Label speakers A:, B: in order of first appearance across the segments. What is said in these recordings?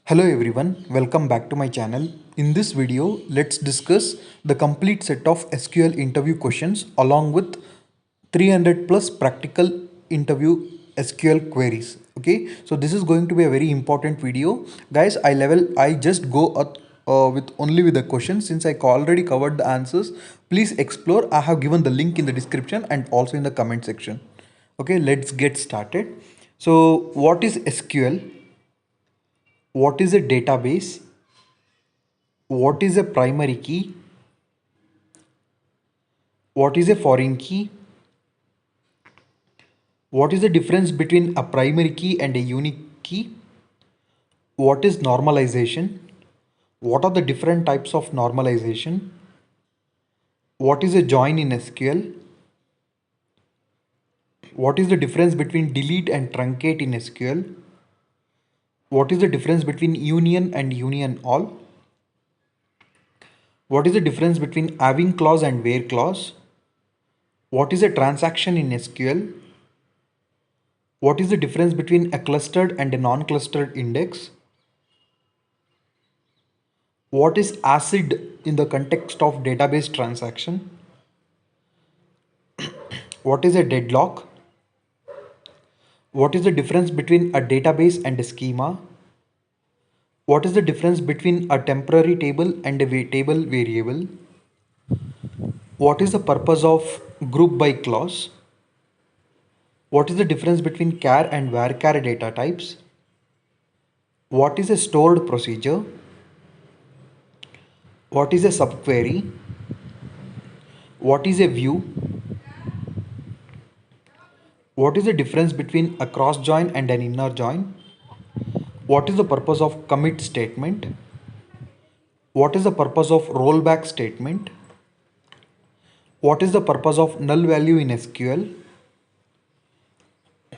A: Hello everyone, welcome back to my channel. In this video, let's discuss the complete set of SQL interview questions along with 300 plus practical interview SQL queries. Okay, so this is going to be a very important video. Guys, I just go up with only with the questions since I already covered the answers. Please explore. I have given the link in the description and also in the comment section. Okay, let's get started. So what is SQL? What is a database? What is a primary key? What is a foreign key? What is the difference between a primary key and a unique key? What is normalization? What are the different types of normalization? What is a join in SQL? What is the difference between delete and truncate in SQL? What is the difference between union and union all? What is the difference between having clause and where clause? What is a transaction in SQL? What is the difference between a clustered and a non-clustered index? What is ACID in the context of database transaction? What is a deadlock? What is the difference between a database and a schema? What is the difference between a temporary table and a table variable? What is the purpose of group by clause? What is the difference between char and varchar data types? What is a stored procedure? What is a subquery? What is a view? What is the difference between a cross join and an inner join? What is the purpose of commit statement? What is the purpose of rollback statement? What is the purpose of null value in SQL?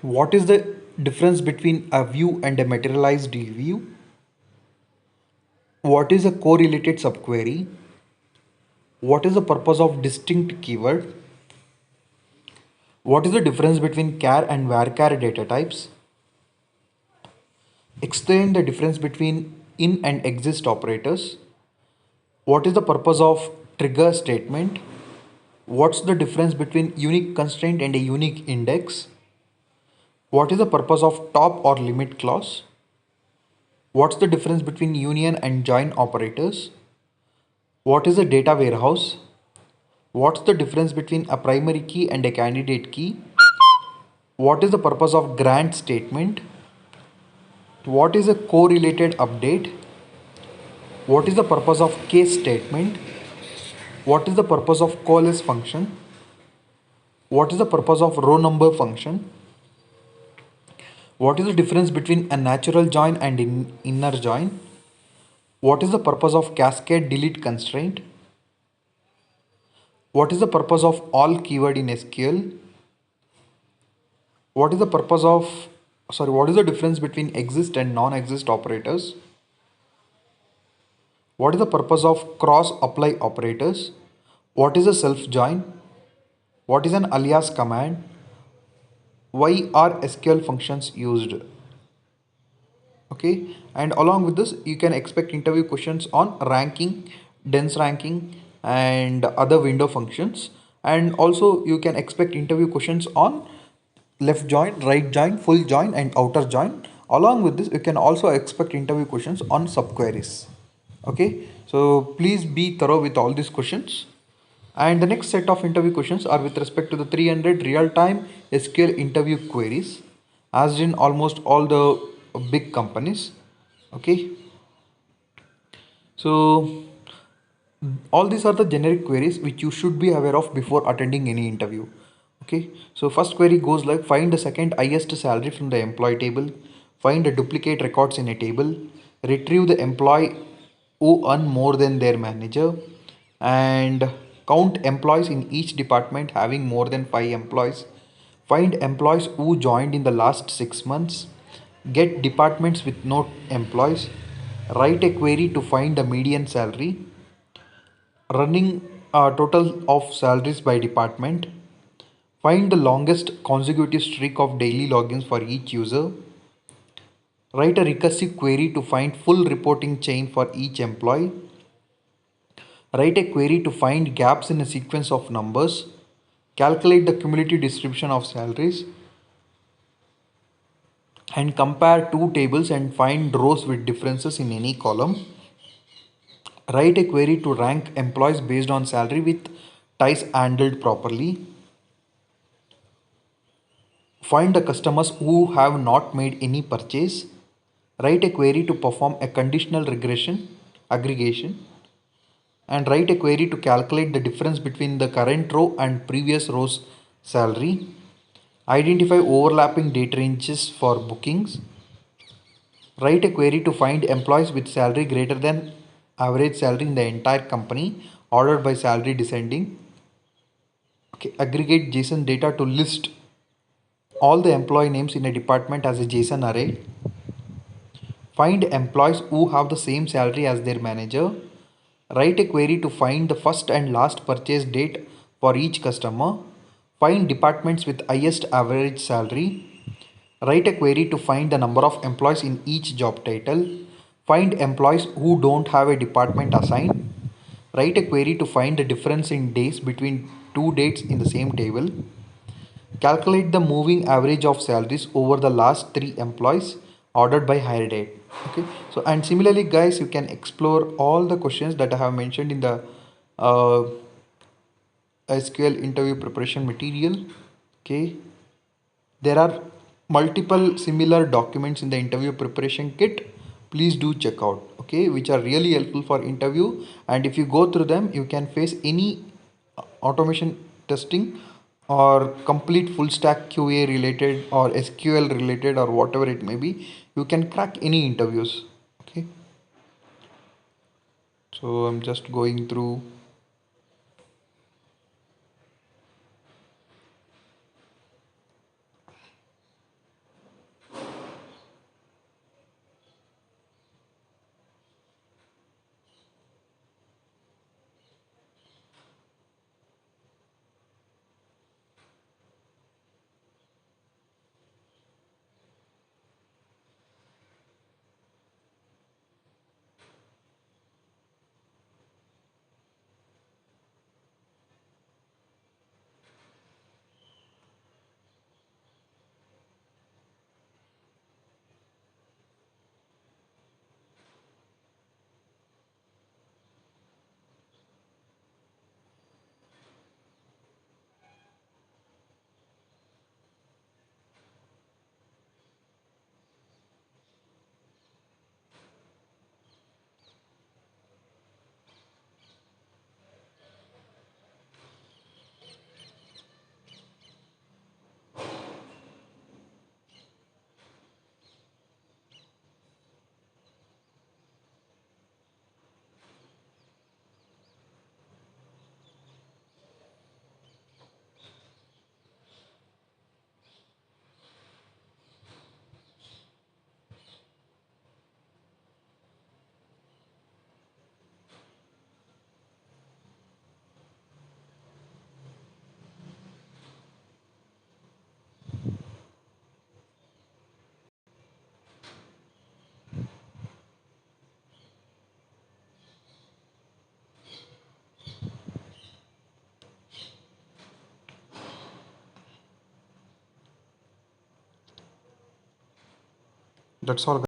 A: What is the difference between a view and a materialized view? What is a correlated subquery? What is the purpose of distinct keyword? What is the difference between char and varchar data types? Explain the difference between in and exist operators. What is the purpose of trigger statement? What's the difference between unique constraint and a unique index? What is the purpose of top or limit clause? What's the difference between union and join operators? What is a data warehouse? What's the difference between a primary key and a candidate key? What is the purpose of grant statement? What is a correlated update? What is the purpose of case statement? What is the purpose of coalesce function? What is the purpose of row number function? What is the difference between a natural join and inner join? What is the purpose of cascade delete constraint? What is the purpose of all keyword in SQL? What is the purpose of, what is the difference between exist and non-exist operators? What is the purpose of cross apply operators? What is a self join? What is an alias command? Why are SQL functions used? Okay, and along with this you can expect interview questions on ranking, dense ranking and other window functions, and also you can expect interview questions on left join, right join, full join and outer join. Along with this you can also expect interview questions on subqueries. Okay, so please be thorough with all these questions. And the next set of interview questions are with respect to the 300 real-time SQL interview queries asked in almost all the big companies. Okay, so all these are the generic queries which you should be aware of before attending any interview. Okay, so first query goes like: find the second highest salary from the employee table, find the duplicate records in a table, retrieve the employee who earn more than their manager, and count employees in each department having more than 5 employees, find employees who joined in the last 6 months, get departments with no employees, write a query to find the median salary, running a total of salaries by department, find the longest consecutive streak of daily logins for each user, Write a recursive query to find full reporting chain for each employee. Write a query to find gaps in a sequence of numbers. Calculate the cumulative distribution of salaries. And compare two tables and find rows with differences in any column. Write a query to rank employees based on salary with ties handled properly. Find the customers who have not made any purchase. Write a query to perform a conditional regression aggregation. And write a query to calculate the difference between the current row and previous row's salary. Identify overlapping date ranges for bookings. Write a query to find employees with salary greater than average salary in the entire company, ordered by salary descending. Okay, aggregate JSON data to list all the employee names in a department as a JSON array. Find employees who have the same salary as their manager. Write a query to find the first and last purchase date for each customer. Find departments with highest average salary. Write a query to find the number of employees in each job title. Find employees who don't have a department assigned. Write a query to find the difference in days between two dates in the same table. Calculate the moving average of salaries over the last three employees ordered by hire date. Okay, so and similarly guys, you can explore all the questions that I have mentioned in the uh, SQL interview preparation material. Okay, there are multiple similar documents in the interview preparation kit. Please do check out, okay, which are really helpful for interview. And if you go through them, you can face any automation testing or complete full stack QA related or SQL related or whatever it may be. You can crack any interviews. Okay, so I'm just going through. That's all.